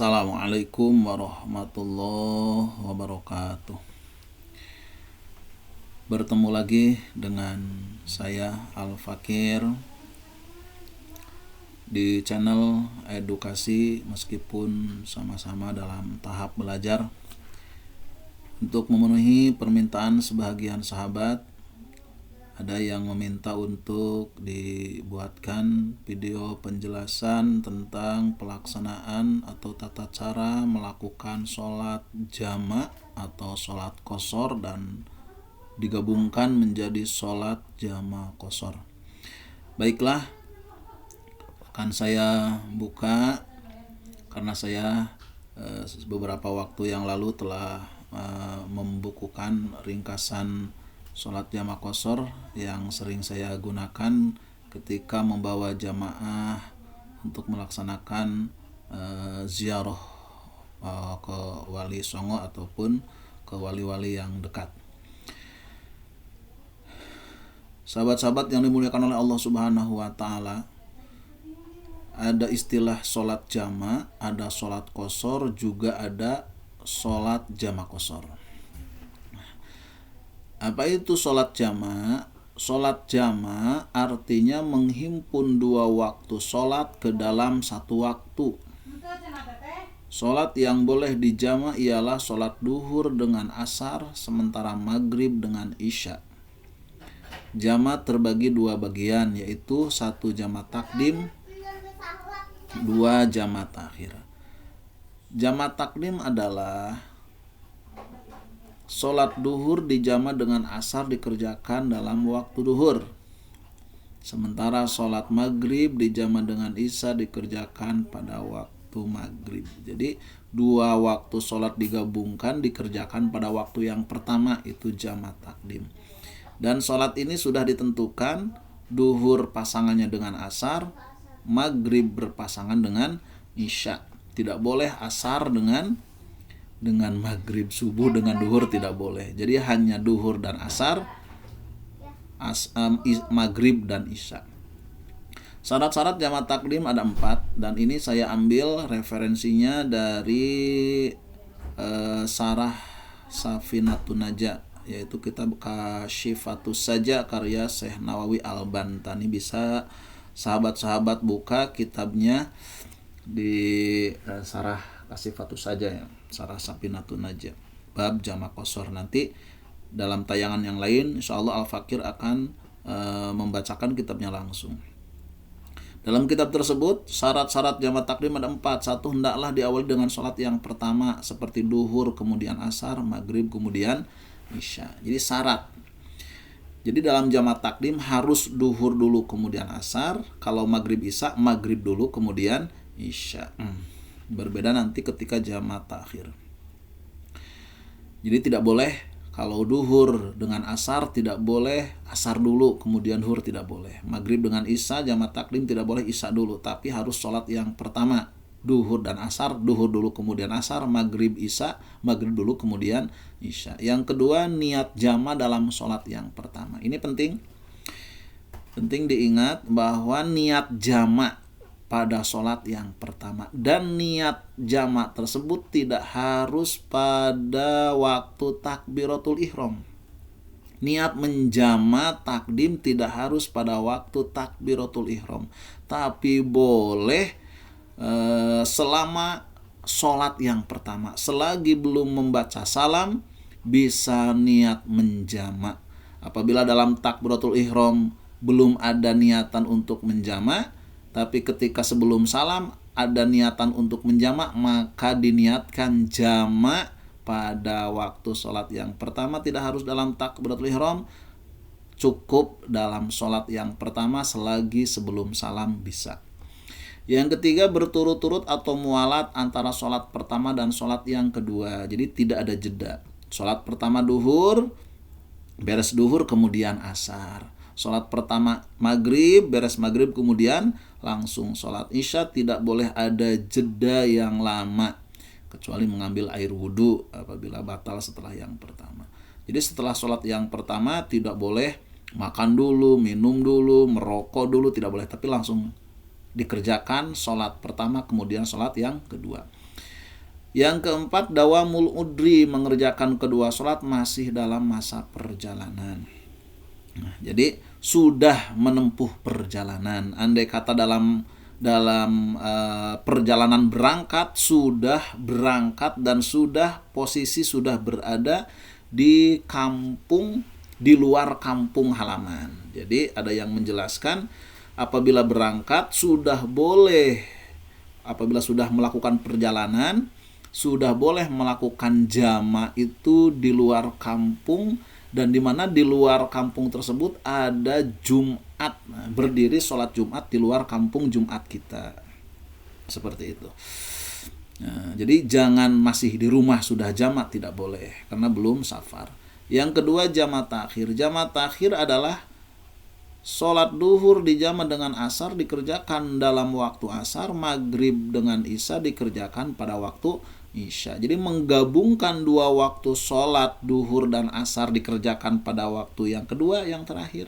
Assalamualaikum warahmatullahi wabarakatuh. Bertemu lagi dengan saya Al-Fakir di channel edukasi, meskipun sama-sama dalam tahap belajar. Untuk memenuhi permintaan sebagian sahabat, ada yang meminta untuk dibuatkan video penjelasan tentang pelaksanaan atau tata cara melakukan sholat jama' atau sholat qashar dan digabungkan menjadi sholat jama' qashar. Baiklah, akan saya buka karena saya beberapa waktu yang lalu telah membukukan ringkasan sholat jama' qashar yang sering saya gunakan ketika membawa jamaah untuk melaksanakan ziarah ke Wali Songo ataupun ke wali-wali yang dekat. Sahabat-sahabat yang dimuliakan oleh Allah Subhanahu wa taala, ada istilah sholat jama', ada sholat qashar, juga ada sholat jama' qashar. Apa itu sholat jama'? Sholat jama' artinya menghimpun dua waktu sholat ke dalam satu waktu. Sholat yang boleh dijama' ialah sholat duhur dengan asar, sementara maghrib dengan isya. Jama' terbagi dua bagian, yaitu satu jama' takdim, dua jama' takhir. Jama' takdim adalah sholat duhur dijama' dengan asar dikerjakan dalam waktu duhur. Sementara sholat maghrib dijama' dengan isya dikerjakan pada waktu maghrib. Jadi dua waktu sholat digabungkan dikerjakan pada waktu yang pertama, itu jama' takdim. Dan sholat ini sudah ditentukan, duhur pasangannya dengan asar, maghrib berpasangan dengan isya. Tidak boleh asar dengan maghrib, subuh dengan duhur tidak boleh. Jadi hanya duhur dan asar, maghrib dan isya. Syarat-syarat jama' takdim ada 4, dan ini saya ambil referensinya dari Syarah Safinatun Najah, yaitu kitab Kasyifatus Sajah karya Syekh Nawawi Al-Bantani. Bisa sahabat-sahabat buka kitabnya di Syarah Kasyifatus Sajah, ya, Syarah Safinatun Najah, bab jama' qashar. Nanti dalam tayangan yang lain insyaallah Al-Fakir akan membacakan kitabnya langsung. Dalam kitab tersebut syarat-syarat jama' takdim ada 4. 1, hendaklah diawali dengan sholat yang pertama seperti duhur, kemudian asar, maghrib, kemudian isya. Jadi syarat. Jadi dalam jama' takdim harus duhur dulu kemudian asar. Kalau maghrib isya, maghrib dulu kemudian isya. Berbeda nanti ketika jama' takhir. Jadi tidak boleh kalau duhur dengan asar, tidak boleh asar dulu kemudian duhur, tidak boleh. Maghrib dengan isya jama' takdim tidak boleh isya dulu, tapi harus sholat yang pertama, duhur dan asar, duhur dulu kemudian asar, maghrib isya, maghrib dulu kemudian isya. Yang kedua, niat jama' dalam sholat yang pertama. Ini penting diingat bahwa niat jama' pada sholat yang pertama, dan niat jama' tersebut tidak harus pada waktu takbiratul ihram. Niat menjama' takdim tidak harus pada waktu takbiratul ihram, tapi boleh selama sholat yang pertama. Selagi belum membaca salam bisa niat menjama'. Apabila dalam takbiratul ihram belum ada niatan untuk menjama', tapi ketika sebelum salam ada niatan untuk menjama', maka diniatkan jama' pada waktu sholat yang pertama. Tidak harus dalam takbiratul ihram, cukup dalam sholat yang pertama selagi sebelum salam bisa. Yang ketiga, berturut-turut atau mualat antara sholat pertama dan sholat yang kedua. Jadi tidak ada jeda. Sholat pertama duhur, beres duhur kemudian asar. Sholat pertama maghrib, beres maghrib kemudian langsung sholat isya. Tidak boleh ada jeda yang lama, kecuali mengambil air wudhu apabila batal setelah yang pertama. Jadi setelah sholat yang pertama tidak boleh makan dulu, minum dulu, merokok dulu, tidak boleh. Tapi langsung dikerjakan sholat pertama kemudian sholat yang kedua. Yang keempat, dawamul udri, mengerjakan kedua sholat masih dalam masa perjalanan. Nah, jadi sudah menempuh perjalanan. Andai kata dalam perjalanan berangkat, sudah berangkat dan posisi sudah berada di kampung, di luar kampung halaman. Jadi ada yang menjelaskan apabila berangkat sudah boleh, apabila sudah melakukan perjalanan, sudah boleh melakukan jama itu di luar kampung, dan di mana di luar kampung tersebut ada Jumat, berdiri sholat Jumat di luar kampung Jumat kita, seperti itu. Nah, jadi jangan masih di rumah sudah jama, tidak boleh karena belum safar. Yang kedua, jama takhir. Jama takhir adalah sholat duhur dijama dengan asar dikerjakan dalam waktu asar, maghrib dengan isya dikerjakan pada waktu isya. Jadi menggabungkan dua waktu sholat duhur dan asar dikerjakan pada waktu yang kedua, yang terakhir.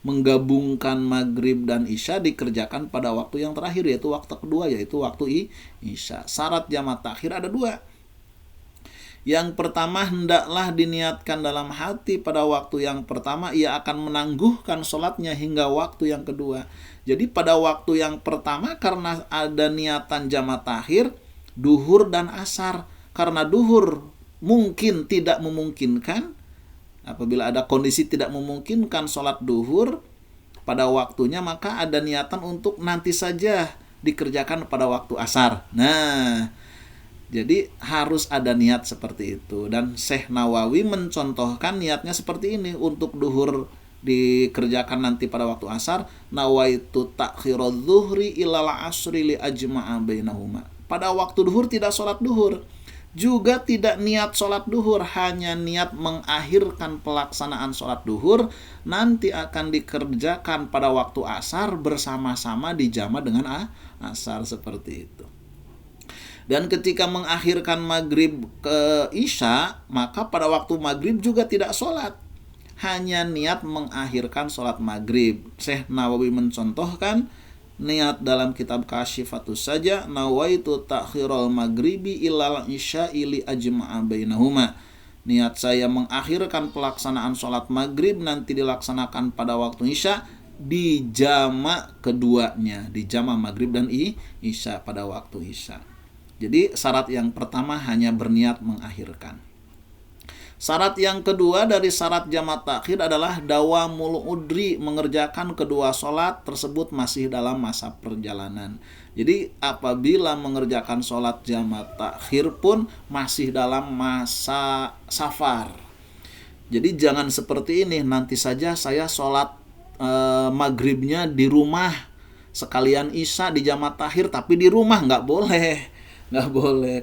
Menggabungkan maghrib dan isya dikerjakan pada waktu yang terakhir, yaitu waktu kedua, yaitu waktu isya. Syarat jama takhir ada dua. Yang pertama, hendaklah diniatkan dalam hati pada waktu yang pertama ia akan menangguhkan sholatnya hingga waktu yang kedua. Jadi pada waktu yang pertama karena ada niatan jama takhir, duhur dan asar. Karena duhur mungkin tidak memungkinkan, apabila ada kondisi tidak memungkinkan sholat duhur pada waktunya, maka ada niatan untuk nanti saja dikerjakan pada waktu asar. Nah, jadi harus ada niat seperti itu. Dan Syekh Nawawi mencontohkan niatnya seperti ini. Untuk duhur dikerjakan nanti pada waktu asar, nawaitu takhirudz zuhri ilal asri li ajma'a bainahuma. Pada waktu duhur tidak sholat duhur, juga tidak niat sholat duhur, hanya niat mengakhirkan pelaksanaan sholat duhur, nanti akan dikerjakan pada waktu asar bersama-sama dijama dengan asar, seperti itu. Dan ketika mengakhirkan maghrib ke isya, maka pada waktu maghrib juga tidak sholat, hanya niat mengakhirkan sholat maghrib. Syekh Nawawi mencontohkan niat dalam kitab Kasyifatus saja, nawaitu takhirul maghribi ilal isya'i li ajma'a bainahuma. Niat saya mengakhirkan pelaksanaan sholat maghrib nanti dilaksanakan pada waktu isya, di jama keduanya, di jama maghrib dan isya pada waktu isya. Jadi syarat yang pertama hanya berniat mengakhirkan. Syarat yang kedua dari syarat jama takhir adalah dawamul udri, mengerjakan kedua sholat tersebut masih dalam masa perjalanan. Jadi apabila mengerjakan sholat jama takhir pun masih dalam masa safar. Jadi jangan seperti ini, nanti saja saya sholat maghribnya di rumah, sekalian isya di jama takhir tapi di rumah. Nggak boleh.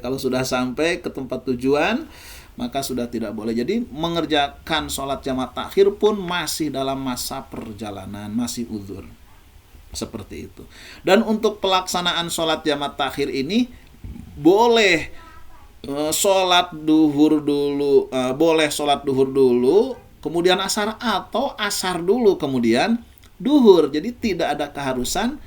Kalau sudah sampai ke tempat tujuan maka sudah tidak boleh. Jadi mengerjakan sholat jama takhir pun masih dalam masa perjalanan, masih uzur, seperti itu. Dan untuk pelaksanaan sholat jama takhir ini boleh sholat duhur dulu, kemudian asar, atau asar dulu kemudian duhur. Jadi tidak ada keharusan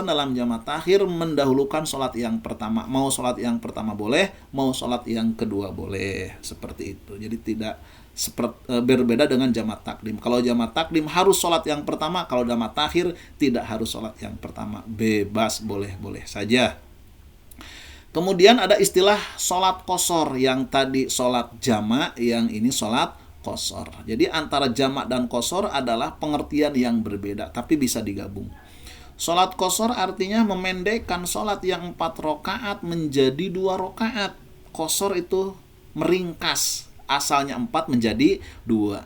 dalam jama takhir mendahulukan sholat yang pertama. Mau sholat yang pertama boleh, mau sholat yang kedua boleh, seperti itu. Jadi tidak berbeda dengan jama takdim. Kalau jama takdim harus sholat yang pertama, kalau jama takhir tidak harus sholat yang pertama, bebas, boleh-boleh saja. Kemudian ada istilah sholat qashar, yang tadi sholat jama, yang ini sholat qashar. Jadi antara jama dan qashar adalah pengertian yang berbeda, tapi bisa digabung. Sholat qashar artinya memendekkan sholat yang 4 rakaat menjadi 2 rakaat. Qashar itu meringkas, asalnya 4 menjadi 2.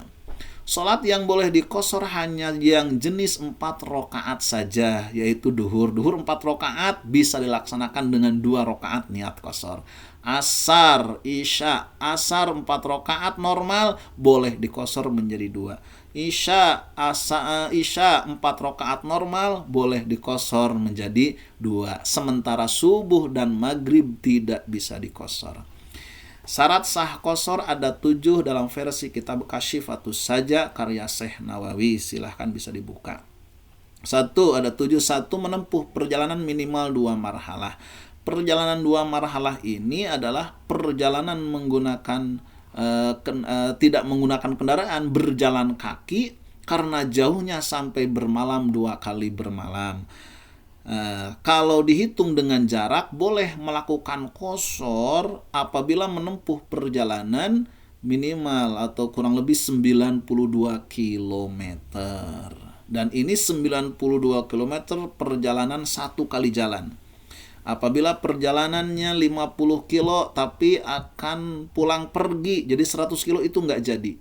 Sholat yang boleh diqashar hanya yang jenis 4 rakaat saja, yaitu duhur. Duhur 4 rakaat bisa dilaksanakan dengan 2 rakaat niat qashar. Asar, isya, asar 4 rakaat normal boleh diqashar menjadi 2. Isya 4 rakaat normal boleh diqashar menjadi 2. Sementara subuh dan maghrib tidak bisa diqashar. Syarat sah qashar ada 7 dalam versi kitab Kasyifatus saja karya Syekh Nawawi. Silahkan bisa dibuka. 1 ada 7. 1 menempuh perjalanan minimal 2 marhalah. Perjalanan dua marhalah ini adalah perjalanan menggunakan tidak menggunakan kendaraan, berjalan kaki karena jauhnya sampai bermalam 2 kali bermalam. Kalau dihitung dengan jarak, boleh melakukan qashar apabila menempuh perjalanan minimal atau kurang lebih 92 km. Dan ini 92 km perjalanan 1 kali jalan. Apabila perjalanannya 50 kilo tapi akan pulang pergi, jadi 100 kilo itu nggak jadi.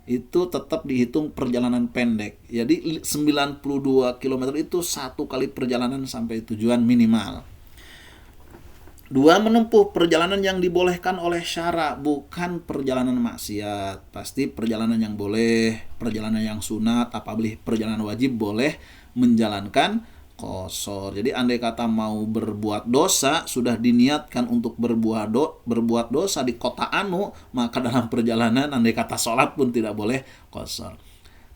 Itu tetap dihitung perjalanan pendek. Jadi 92 km itu 1 kali perjalanan sampai tujuan minimal. 2, menempuh perjalanan yang dibolehkan oleh syara, bukan perjalanan maksiat. Pasti perjalanan yang boleh, perjalanan yang sunat, apabila perjalanan wajib boleh menjalankan qashar. Jadi andai kata mau berbuat dosa, sudah diniatkan untuk berbuat dosa di kota anu, maka dalam perjalanan andai kata sholat pun tidak boleh qashar.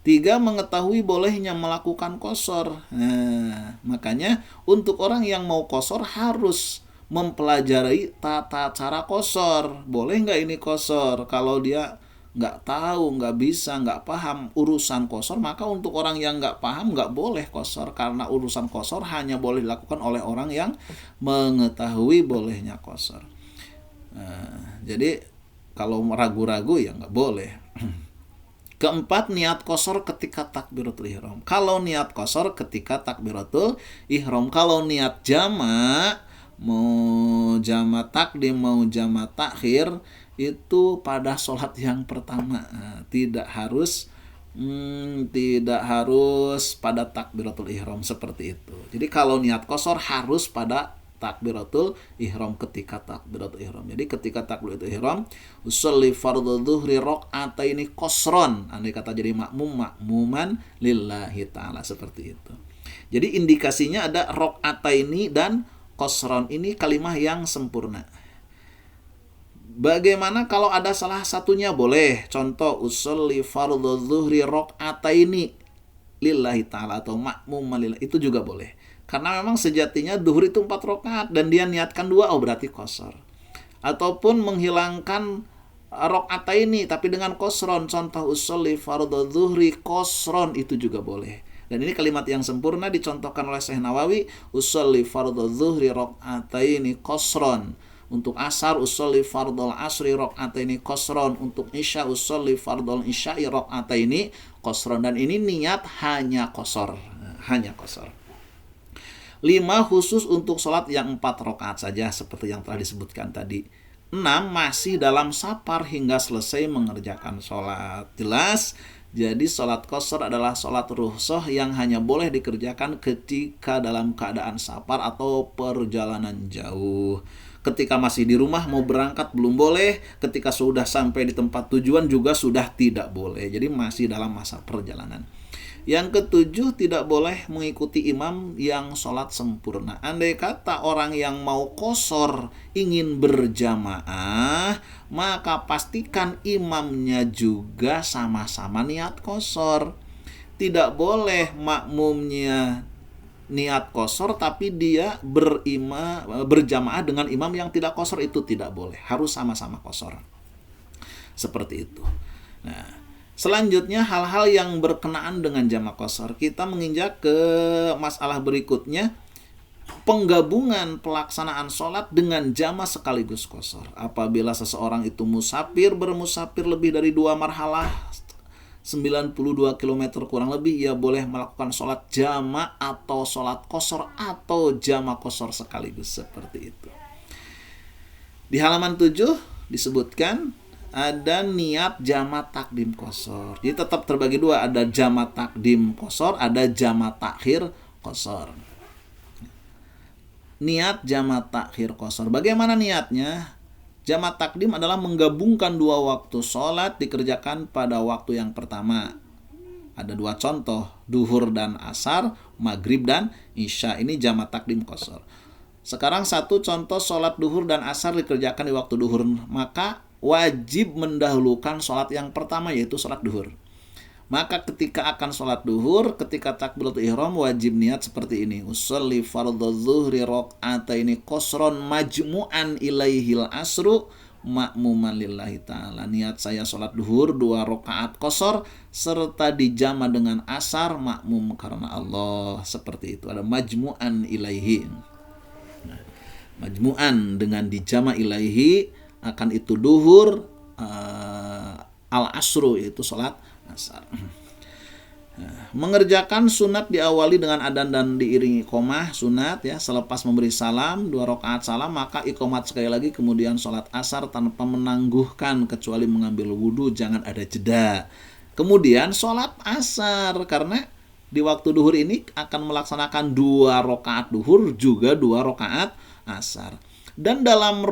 3, mengetahui bolehnya melakukan qashar. Makanya untuk orang yang mau qashar harus mempelajari tata cara qashar. Boleh nggak ini qashar? Kalau dia nggak tahu, nggak bisa, nggak paham urusan qashar, maka untuk orang yang nggak paham nggak boleh qashar, karena urusan qashar hanya boleh dilakukan oleh orang yang mengetahui bolehnya qashar. Jadi kalau ragu-ragu ya nggak boleh. 4, niat qashar ketika takbiratul ihram. Kalau niat qashar ketika takbiratul ihram, kalau niat jamak, mau jamak takdim mau jamak takhir, itu pada sholat yang pertama. Tidak harus pada takbiratul ihram seperti itu. Jadi kalau niat qashar harus pada takbiratul ihram, ketika takbiratul ihram. Jadi ketika takbiratul ihram, usolli fardhu dzuhri raq'ataini qashran. Andai kata jadi makmuman lillahi ta'ala, seperti itu. Jadi indikasinya ada raq'ataini dan qashran, ini kalimah yang sempurna. Bagaimana kalau ada salah satunya? Boleh. Contoh, usolli fardhu dzuhri raq'ataini lillahi ta'ala atau makmuman lillahi, itu juga boleh. Karena memang sejatinya duhur itu 4 rakaat dan dia niatkan 2, berarti qashar. Ataupun menghilangkan raq'ataini tapi dengan qashron, contoh usolli fardhu dzuhri qashron, itu juga boleh. Dan ini kalimat yang sempurna dicontohkan oleh Syekh Nawawi, usolli fardhu dzuhri raq'ataini qashron. Untuk asar, usolli fardhul asri raq'ataini qashron. Untuk isya, usolli fardhul isya'i raq'ataini qashron. Dan ini niat hanya qashar. 5, khusus untuk sholat yang 4 rakaat saja seperti yang telah disebutkan tadi. 6, masih dalam safar hingga selesai mengerjakan sholat. Jelas? Jadi sholat qashar adalah sholat rukhsah yang hanya boleh dikerjakan ketika dalam keadaan safar atau perjalanan jauh. Ketika masih di rumah mau berangkat belum boleh, ketika sudah sampai di tempat tujuan juga sudah tidak boleh. Jadi masih dalam masa perjalanan. Yang ke-7, tidak boleh mengikuti imam yang sholat sempurna. Andai kata orang yang mau qashar ingin berjamaah, maka pastikan imamnya juga sama-sama niat qashar. Tidak boleh makmumnya niat qashar tapi dia berjamaah dengan imam yang tidak qashar, itu tidak boleh. Harus sama-sama qashar. Seperti itu. Nah, selanjutnya hal-hal yang berkenaan dengan jamak qashar. Kita menginjak ke masalah berikutnya, penggabungan pelaksanaan sholat dengan jamak sekaligus qashar. Apabila seseorang itu bermusafir lebih dari 2 marhalah, 92 km kurang lebih, ia boleh melakukan sholat jamak atau sholat qashar atau jamak qashar sekaligus, seperti itu. Di halaman 7 disebutkan ada niat jamak takdim qashar. Jadi tetap terbagi 2, ada jamak takdim qashar, ada jamak takhir qashar. Niat jamak takhir qashar. Bagaimana niatnya? Jamak takdim adalah menggabungkan 2 waktu sholat dikerjakan pada waktu yang pertama. Ada 2 contoh, duhur dan asar, maghrib dan isya. Ini jamak takdim qashar. Sekarang 1 contoh sholat duhur dan asar dikerjakan di waktu duhur, maka wajib mendahulukan sholat yang pertama, yaitu sholat duhur. Maka ketika akan sholat duhur, ketika takbiratul ihram wajib niat seperti ini. Usolli fardhu dzuhri raq'ataini qasran majmu'an ilaihil asru ma'muman lillahi ta'ala. Niat saya sholat duhur 2 rakaat qasar serta dijama dengan asar makmum karena Allah. Seperti itu. Ada majmu'an ilaihi. Nah, majmu'an dengan dijama ilaihi akan itu duhur, al-asru yaitu sholat asar. Mengerjakan sunat diawali dengan adzan dan diiringi iqomah sunat ya. Selepas memberi salam 2 rakaat salam maka iqomat sekali lagi, kemudian sholat asar tanpa menangguhkan kecuali mengambil wudhu, jangan ada jeda. Kemudian sholat asar karena di waktu duhur ini akan melaksanakan 2 rakaat duhur juga 2 rakaat asar. Dan dalam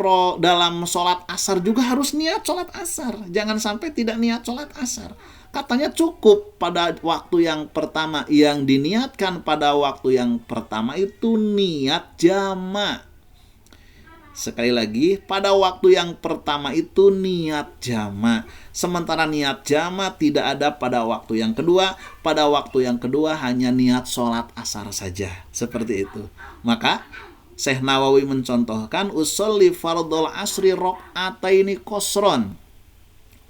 sholat asar juga harus niat sholat asar. Jangan sampai tidak niat sholat asar. Katanya cukup pada waktu yang pertama. Yang diniatkan pada waktu yang pertama itu niat jama. Sekali lagi, pada waktu yang pertama itu niat jama. Sementara niat jama tidak ada pada waktu yang kedua. Pada waktu yang kedua hanya niat sholat asar saja. Seperti itu. Maka Syekh Nawawi mencontohkan usolli fardhul asri raq'ataini qasran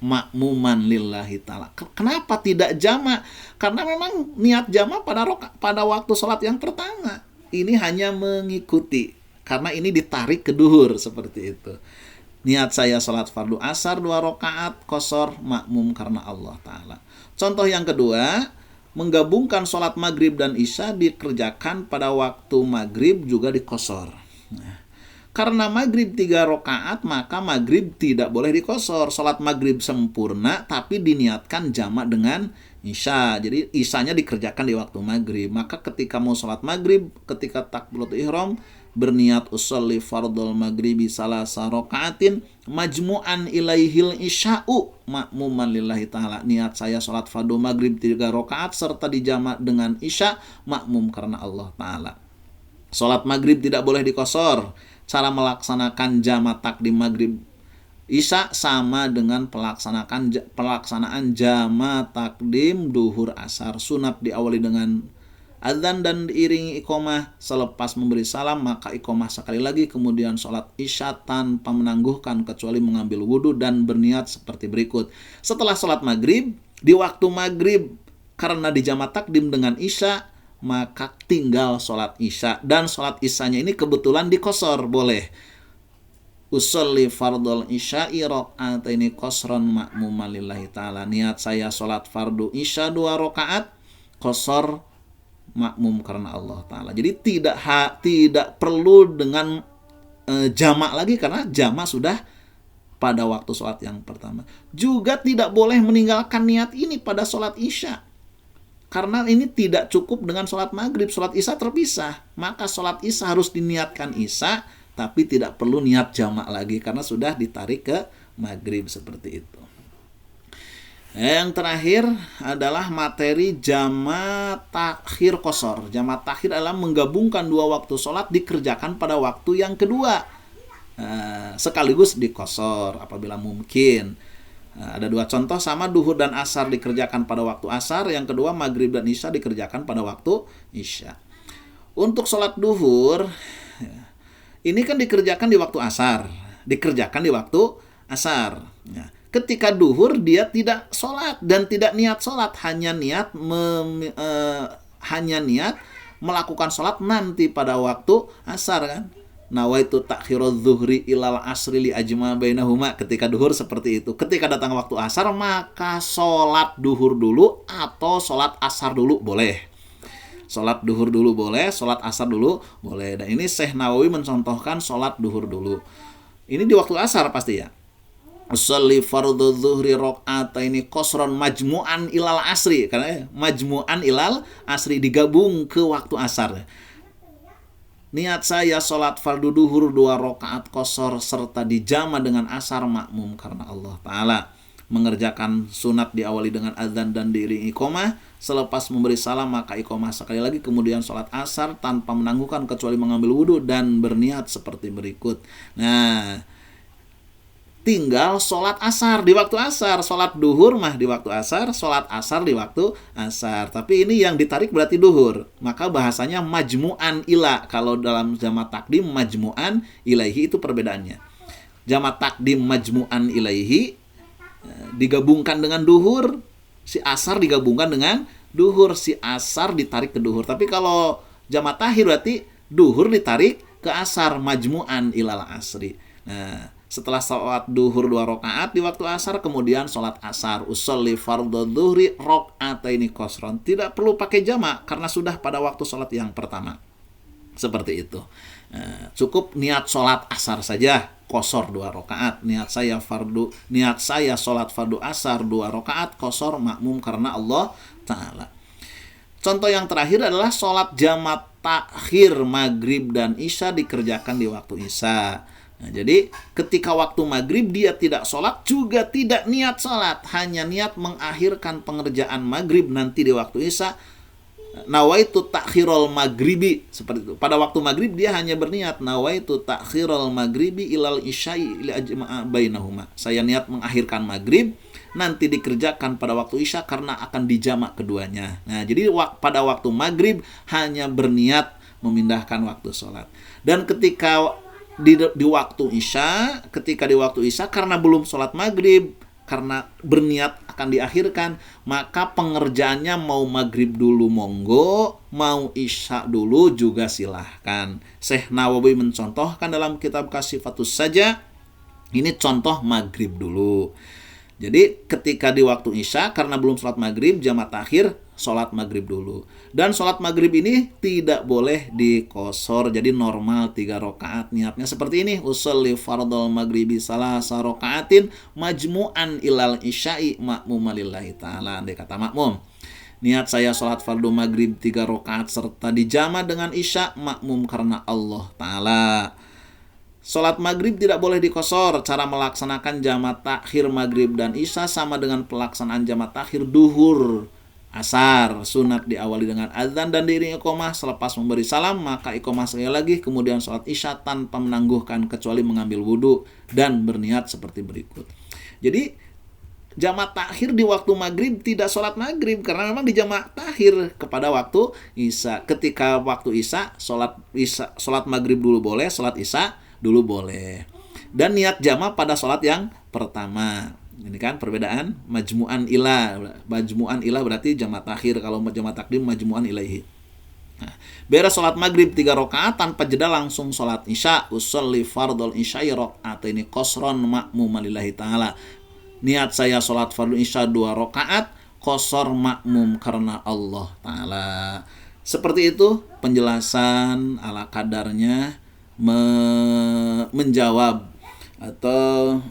makmuman lillahi ta'ala. Kenapa tidak jama? Karena memang niat jama pada waktu sholat yang pertama. Ini hanya mengikuti. Karena ini ditarik ke duhur seperti itu. Niat saya sholat fardu asar 2 rakaat qasar makmum karena Allah Ta'ala. Contoh yang kedua, menggabungkan sholat maghrib dan isya dikerjakan pada waktu maghrib juga diqasar. Nah, karena maghrib 3 rakaat maka maghrib tidak boleh diqasar. Sholat maghrib sempurna tapi diniatkan jamak dengan isya. Jadi isyanya dikerjakan di waktu maghrib. Maka ketika mau sholat maghrib, ketika takbiratul ihram berniat usolli fardhul maghribi salasa rakaatin majmu'an ilaihil isya'u makmuman lillahi ta'ala. Niat saya sholat fardu maghrib 3 rakaat serta dijamak dengan isya makmum karena Allah Ta'ala. Sholat maghrib tidak boleh diqasar. Cara melaksanakan jamak takdim maghrib isya sama dengan pelaksanaan jamak takdim duhur asar. Sunat diawali dengan adzan dan diiringi iqomah. Selepas memberi salam maka iqomah sekali lagi, kemudian sholat isya tanpa menangguhkan kecuali mengambil wudhu dan berniat seperti berikut. Setelah sholat maghrib, di waktu maghrib karena dijamak takdim dengan isya maka tinggal sholat isya, dan sholat isyanya ini kebetulan diqasar boleh. Usolli fardhul isya'i raq'ataini qasran makmuman lillahi ta'ala. Niat saya sholat fardu isya 2 rakaat qasar makmum karena Allah Ta'ala. Jadi tidak perlu dengan jamak lagi karena jamak sudah pada waktu sholat yang pertama. Juga tidak boleh meninggalkan niat ini pada sholat isya. Karena ini tidak cukup dengan sholat maghrib, sholat isya terpisah. Maka sholat isya harus diniatkan isya, tapi tidak perlu niat jamak lagi karena sudah ditarik ke maghrib seperti itu. Yang terakhir adalah materi jamak takhir qasar. Jamak takhir adalah menggabungkan 2 waktu sholat dikerjakan pada waktu yang kedua. Sekaligus diqasar apabila mungkin. Ada 2 contoh, sama duhur dan asar dikerjakan pada waktu asar, yang kedua maghrib dan isya dikerjakan pada waktu isya. Untuk sholat duhur ini kan dikerjakan di waktu asar, ketika duhur dia tidak sholat dan tidak niat sholat, hanya niat melakukan sholat nanti pada waktu asar kan. Nawaitu takhirudz zuhri ilal asri li ajma bainahuma. Ketika duhur seperti itu. Ketika datang waktu asar maka sholat duhur dulu atau sholat asar dulu boleh. Sholat duhur dulu boleh, sholat asar dulu boleh. Dan ini Syekh Nawawi mencontohkan sholat duhur dulu. Ini di waktu asar pasti ya. Usolli fardhu dzuhri raq'ataini qasran majmu'an ilal asri. Karena majmu'an ilal asri digabung ke waktu asar. Niat saya sholat fardu duhur 2 rakaat qasar serta dijama dengan asar makmum karena Allah Ta'ala. Mengerjakan sunat diawali dengan adzan dan diiringi iqomah. Selepas memberi salam maka iqomah sekali lagi, kemudian sholat asar tanpa menangguhkan kecuali mengambil wudhu dan berniat seperti berikut. Nah, tinggal sholat asar di waktu asar, sholat duhur mah di waktu asar, sholat asar di waktu asar. Tapi ini yang ditarik berarti duhur. Maka bahasanya majmu'an ila. Kalau dalam jamak takdim majmu'an ilaihi itu perbedaannya. Jamak takdim majmu'an ilaihi digabungkan dengan duhur, si asar digabungkan dengan duhur, si asar ditarik ke duhur. Tapi kalau jamak takhir berarti duhur ditarik ke asar, majmu'an ilal asri. Nah, setelah sholat duhur 2 rakaat di waktu asar, kemudian sholat asar, usolli fardhu dhuhri rakaataini qasron. Tidak perlu pakai jamak karena sudah pada waktu sholat yang pertama. Seperti itu. Cukup niat sholat asar saja, qasar 2 rakaat. Niat saya sholat fardu asar 2 rakaat, qasar makmum karena Allah Ta'ala. Contoh yang terakhir adalah sholat jamak takhir maghrib dan isya dikerjakan di waktu isya. Nah, jadi ketika waktu maghrib dia tidak sholat, juga tidak niat sholat, hanya niat mengakhirkan pengerjaan maghrib nanti di waktu isya. Nawaitu takhirul maghribi, seperti itu. Pada waktu maghrib dia hanya berniat nawaitu takhirul maghribi ilal isya'i li ajma'a bainahuma. Saya niat mengakhirkan maghrib nanti dikerjakan pada waktu isya karena akan dijamak keduanya. Nah, jadi pada waktu maghrib hanya berniat memindahkan waktu sholat. Dan ketika di waktu isya, karena belum sholat maghrib, karena berniat akan diakhirkan, maka pengerjaannya mau maghrib dulu monggo, mau isya dulu juga silahkan. Syekh Nawawi mencontohkan dalam kitab Kasifatus Saja, ini contoh maghrib dulu. Jadi ketika di waktu isya karena belum sholat maghrib, jamak takhir sholat maghrib dulu. Dan sholat maghrib ini tidak boleh dikosor, jadi normal 3 rakaat. Niatnya seperti ini, usolli fardhal maghribi salasa rakaatin majmu'an ilal isya'i makmuman lillahi ta'ala. Andai kata makmum, niat saya sholat fardu maghrib 3 rakaat serta dijama dengan isya makmum karena Allah Ta'ala. Sholat maghrib tidak boleh dikosor. Cara melaksanakan jamak takhir maghrib dan isya sama dengan pelaksanaan jamak takhir duhur asar. Sunat diawali dengan azan dan diiringi iqomah. Selepas memberi salam maka iqomah sekali lagi, kemudian sholat isya tanpa menangguhkan kecuali mengambil wudhu dan berniat seperti berikut. Jadi jamak takhir di waktu maghrib tidak sholat maghrib karena memang di jamak takhir kepada waktu isya. Ketika waktu isya, sholat maghrib dulu boleh, sholat isya dulu boleh. Dan niat jama pada sholat yang pertama. Ini kan perbedaan majmu'an ila. Majmu'an ila berarti jamak takhir, kalau jamak takdim majmu'an ilaihi. Nah, beres sholat maghrib 3 rakaat tanpa jeda langsung sholat isya, usolli fardhal isya'i raka'ataini qasron makmuman lillahi ta'ala. Niat saya sholat fardu isya 2 rakaat, qasar makmum karena Allah Ta'ala. Seperti itu penjelasan ala kadarnya menjawab atau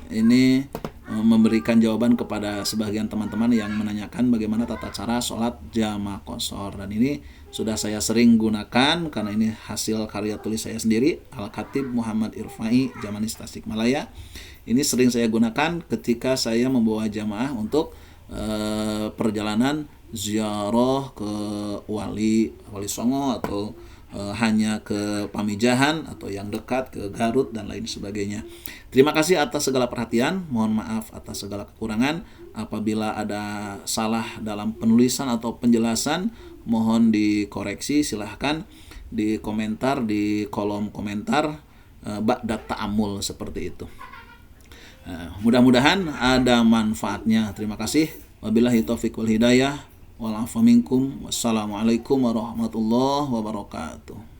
ini memberikan jawaban kepada sebagian teman-teman yang menanyakan bagaimana tata cara sholat jamak qasar. Dan ini sudah saya sering gunakan karena ini hasil karya tulis saya sendiri, Al-Khatib Muhammad Irfai, Jamanis Tasikmalaya. Ini sering saya gunakan ketika saya membawa jamaah untuk perjalanan ziarah ke Wali Songo atau hanya ke Pamijahan atau yang dekat ke Garut dan lain sebagainya. Terima kasih atas segala perhatian, mohon maaf atas segala kekurangan. Apabila ada salah dalam penulisan atau penjelasan, mohon dikoreksi, silahkan di komentar, di kolom komentar ba'da ta'amul seperti itu. Mudah-mudahan ada manfaatnya. Terima kasih. Wabillahi taufiq wal hidayah. Wal afu minkum. Wassalamualaikum warahmatullahi wabarakatuh.